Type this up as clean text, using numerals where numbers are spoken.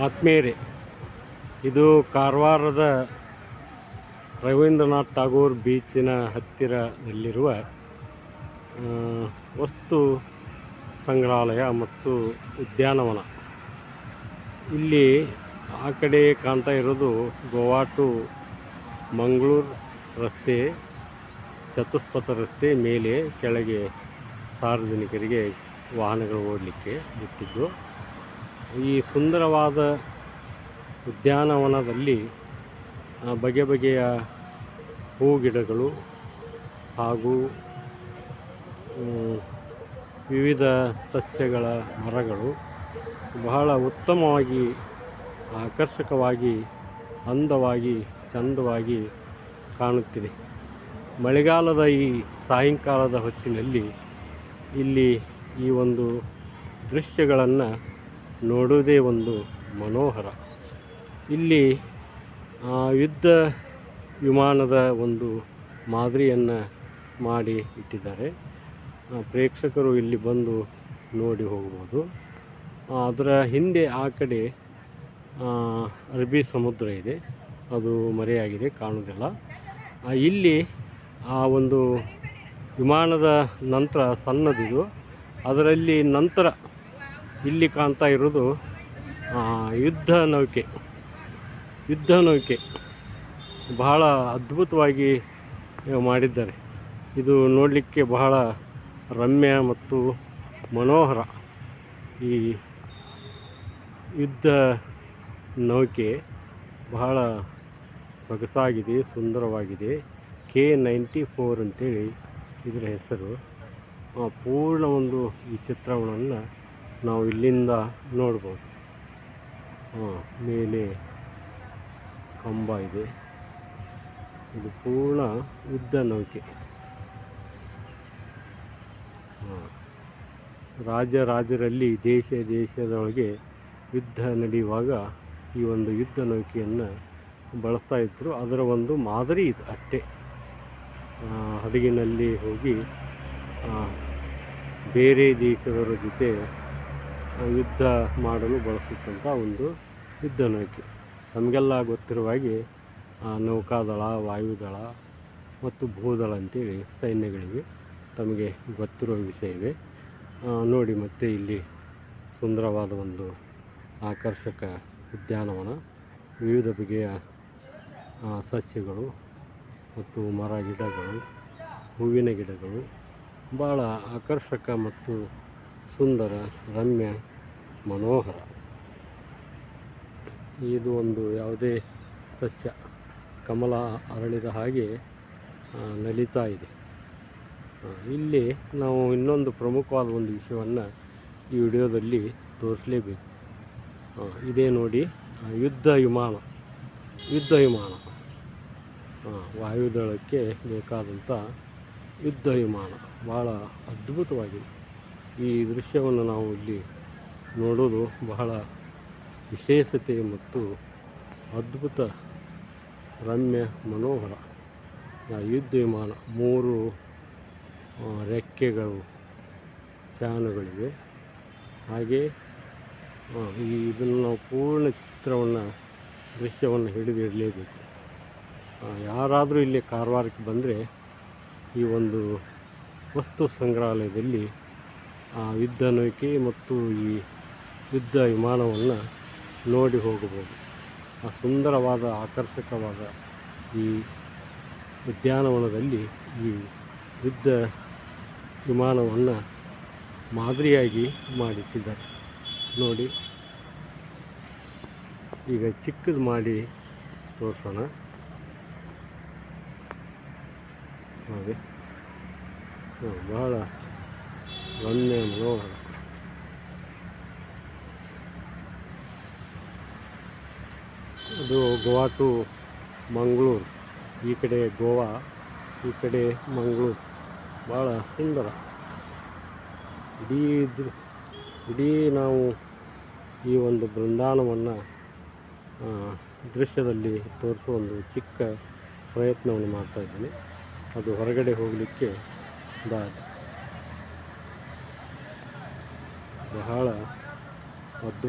ಆತ್ಮೀಯರೇ, ಇದು ಕಾರವಾರದ ರವೀಂದ್ರನಾಥ್ ಟಾಗೋರ್ ಬೀಚಿನ ಹತ್ತಿರದಲ್ಲಿರುವ ವಸ್ತು ಸಂಗ್ರಹಾಲಯ ಮತ್ತು ಉದ್ಯಾನವನ. ಇಲ್ಲಿ ಆ ಕಡೆ ಕಾಣ್ತಾ ಇರೋದು ಗೋವಾ ಟು ಮಂಗಳೂರು ರಸ್ತೆ, ಚತುಷ್ಪಥ ರಸ್ತೆ ಮೇಲೆ ಕೆಳಗೆ ಸಾರ್ವಜನಿಕರಿಗೆ ವಾಹನಗಳು ಓಡಲಿಕ್ಕೆ ಬಿಟ್ಟಿದ್ದು. ಈ ಸುಂದರವಾದ ಉದ್ಯಾನವನದಲ್ಲಿ ಬಗೆ ಬಗೆಯ ಹೂ ಗಿಡಗಳು ಹಾಗೂ ವಿವಿಧ ಸಸ್ಯಗಳ ಮರಗಳು ಬಹಳ ಉತ್ತಮವಾಗಿ, ಆಕರ್ಷಕವಾಗಿ, ಅಂದವಾಗಿ, ಚಂದವಾಗಿ ಕಾಣುತ್ತಿದೆ. ಮಳೆಗಾಲದ ಈ ಸಾಯಂಕಾಲದ ಹೊತ್ತಿನಲ್ಲಿ ಇಲ್ಲಿ ಈ ಒಂದು ದೃಶ್ಯಗಳನ್ನು ನೋಡುವುದೇ ಒಂದು ಮನೋಹರ. ಇಲ್ಲಿ ಯುದ್ಧ ವಿಮಾನದ ಒಂದು ಮಾದರಿಯನ್ನು ಮಾಡಿ ಇಟ್ಟಿದ್ದಾರೆ. ಪ್ರೇಕ್ಷಕರು ಇಲ್ಲಿ ಬಂದು ನೋಡಿ ಹೋಗ್ಬೋದು. ಅದರ ಹಿಂದೆ ಆ ಕಡೆ ಅರಬ್ಬಿ ಸಮುದ್ರ ಇದೆ, ಅದು ಮರೆಯಾಗಿದೆ, ಕಾಣುವುದಿಲ್ಲ. ಇಲ್ಲಿ ಆ ಒಂದು ವಿಮಾನದ ನಂತರ ಸಣ್ಣದಿದು, ಅದರಲ್ಲಿ ನಂತರ ಇಲ್ಲಿ ಕಾಣ್ತಾ ಇರೋದು ಯುದ್ಧ ನೌಕೆ ಬಹಳ ಅದ್ಭುತವಾಗಿ ಮಾಡಿದ್ದಾರೆ. ಇದು ನೋಡಲಿಕ್ಕೆ ಬಹಳ ರಮ್ಯ ಮತ್ತು ಮನೋಹರ. ಈ ಯುದ್ಧ ನೌಕೆ ಬಹಳ ಸೊಗಸಾಗಿದೆ, ಸುಂದರವಾಗಿದೆ. K94 ಅಂತೇಳಿ ಇದರ ಹೆಸರು. ಪೂರ್ಣ ಒಂದು ಈ ಚಿತ್ರವನ್ನು ನಾವು ಇಲ್ಲಿಂದ ನೋಡ್ಬೋದು. ಮೇಲೆ ಕಂಬ ಇದೆ. ಇದು ಪೂರ್ಣ ಯುದ್ಧ ನೌಕೆ. ರಾಜರಲ್ಲಿ ದೇಶದೊಳಗೆ ಯುದ್ಧ ನಡೆಯುವಾಗ ಈ ಒಂದು ಯುದ್ಧ ನೌಕೆಯನ್ನು ಬಳಸ್ತಾ ಇದ್ದರು. ಅದರ ಒಂದು ಮಾದರಿ ಇದು ಅಷ್ಟೇ. ಹಡಗಿನಲ್ಲಿ ಹೋಗಿ ಬೇರೆ ದೇಶದವರ ಜೊತೆ ಯುದ್ಧ ಮಾಡಲು ಬಳಸುತ್ತಂಥ ಒಂದು ಯುದ್ಧ ನೌಕೆ. ತಮಗೆಲ್ಲ ಗೊತ್ತಿರುವ ಹಾಗೆ ನೌಕಾದಳ, ವಾಯುದಳ ಮತ್ತು ಭೂದಳ ಅಂತೇಳಿ ಸೈನ್ಯಗಳಿವೆ. ತಮಗೆ ಗೊತ್ತಿರುವ ವಿಷಯವೇ. ನೋಡಿ, ಮತ್ತೆ ಇಲ್ಲಿ ಸುಂದರವಾದ ಒಂದು ಆಕರ್ಷಕ ಉದ್ಯಾನವನ, ವಿವಿಧ ಬಗೆಯ ಸಸ್ಯಗಳು ಮತ್ತು ಮರ ಗಿಡಗಳು, ಹೂವಿನ ಗಿಡಗಳು ಭಾಳ ಆಕರ್ಷಕ ಮತ್ತು ಸುಂದರ, ರಮ್ಯ, ಮನೋಹರ. ಇದು ಒಂದು ಯಾವುದೇ ಸಸ್ಯ ಕಮಲ ಅರಳಿದ ಹಾಗೆ ನಲಿತಾ ಇದೆ. ಇಲ್ಲಿ ನಾವು ಇನ್ನೊಂದು ಪ್ರಮುಖವಾದ ಒಂದು ವಿಷಯವನ್ನು ಈ ವಿಡಿಯೋದಲ್ಲಿ ತೋರಿಸಲೇಬೇಕು. ಇದೇ ನೋಡಿ, ಯುದ್ಧ ವಿಮಾನ ವಾಯುದಳಕ್ಕೆ ಬೇಕಾದಂಥ ಯುದ್ಧ ವಿಮಾನ ಭಾಳ ಅದ್ಭುತವಾಗಿದೆ. ಈ ದೃಶ್ಯವನ್ನು ನಾವು ಇಲ್ಲಿ ನೋಡೋದು ಬಹಳ ವಿಶೇಷತೆ ಮತ್ತು ಅದ್ಭುತ, ರಮ್ಯ, ಮನೋಹರ. ಯುದ್ಧ ವಿಮಾನ 3 ರೆಕ್ಕೆಗಳು, ಫ್ಯಾನುಗಳಿವೆ. ಹಾಗೆ ಇದನ್ನು ನಾವು ಪೂರ್ಣ ದೃಶ್ಯವನ್ನು ಹಿಡಿದಿಡಲೇಬೇಕು. ಯಾರಾದರೂ ಇಲ್ಲಿ ಕಾರವಾರಕ್ಕೆ ಬಂದರೆ ಈ ಒಂದು ವಸ್ತು ಸಂಗ್ರಹಾಲಯದಲ್ಲಿ ಯುದ್ಧ ನೌಕೆ ಮತ್ತು ಈ ಯುದ್ಧ ವಿಮಾನವನ್ನು ನೋಡಿ ಹೋಗಬಹುದು. ಸುಂದರವಾದ, ಆಕರ್ಷಕವಾದ ಈ ಉದ್ಯಾನವನದಲ್ಲಿ ಈ ಯುದ್ಧ ವಿಮಾನವನ್ನು ಮಾದರಿಯಾಗಿ ಮಾಡಿಟ್ಟಿದ್ದಾರೆ. ನೋಡಿ, ಈಗ ಚಿಕ್ಕದು ಮಾಡಿ ತೋರಿಸೋಣ. ಹಾಗೆ ಬಹಳ ರಮ್ಯ, ಮನೋಹರ. ಅದು ಗೋವಾ ಟು ಮಂಗಳೂರು. ಈ ಕಡೆ ಗೋವಾ, ಈ ಕಡೆ ಮಂಗಳೂರು. ಭಾಳ ಸುಂದರ. ಇಡೀ ನಾವು ಈ ಒಂದು ಬೃಂದಾವನವನ್ನು ದೃಶ್ಯದಲ್ಲಿ ತೋರಿಸುವ ಒಂದು ಚಿಕ್ಕ ಪ್ರಯತ್ನವನ್ನು ಮಾಡ್ತಾಯಿದ್ದೀನಿ. ಅದು ಹೊರಗಡೆ ಹೋಗಲಿಕ್ಕೆ ದಾರಿ. ಬಹಳ ಅದ್ಭುತ.